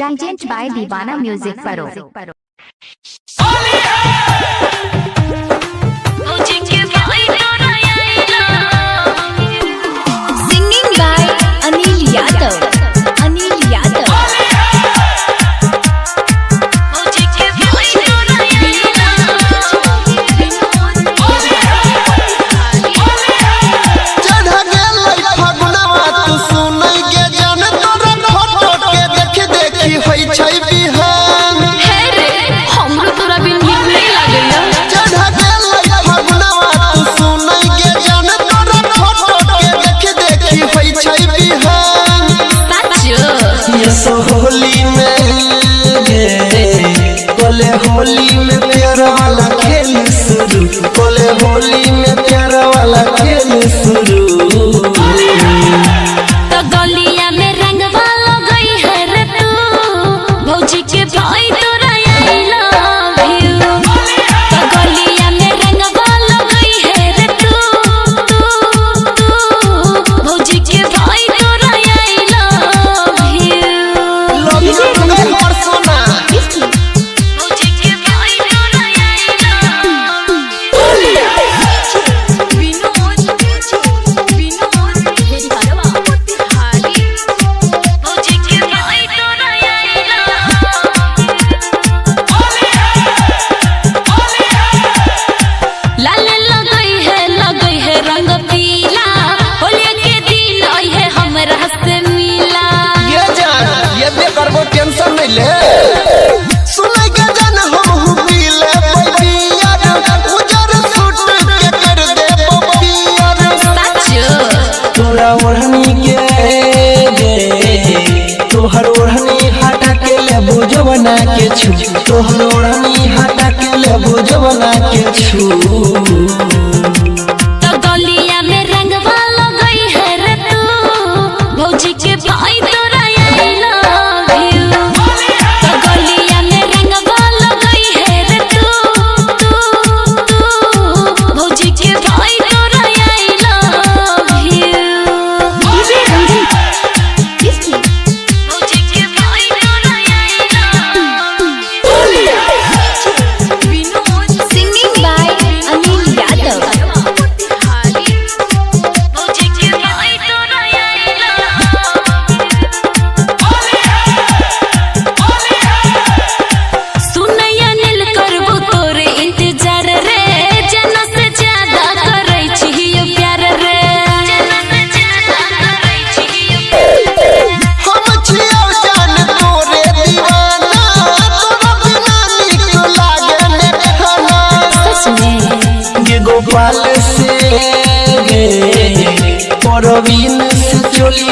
Presented by Divana Music Paro. Singing by ANIL YADAV. ANIL YADAV. Holi में कोले होली में प्यार वाला खेल शुरू, कोले होली में प्यार वाला खेल शुरू। तो गलिया में रंग वाला गई है रे तू, भौजी के भाई तोरा आई लव यू। तो गलिया में रंग वाला गई है रे तू, भौजी के भाई तोरा आई लव यू। टेंशन नहीं ले सुने के जान हम पी ले बबियार उजर सूट के कर दे बबियार तोरा ओढ़नी के दे तोहर ओढ़नी हटा के ले बुझवना के छू, तोहर ओढ़नी हटा के ले बुझवना के छू। तो गलिया में रंग वाला गई है रे तू, भौजी के भाई तोरा आई लव यू। तो गलिया में रंग वाला गई है रे तू, भौजी के भाई तोरा आई लव यू। भौजी के भाई तोरा I love you. Singing by ANIL YADAV. Gopal से परवीन से चोली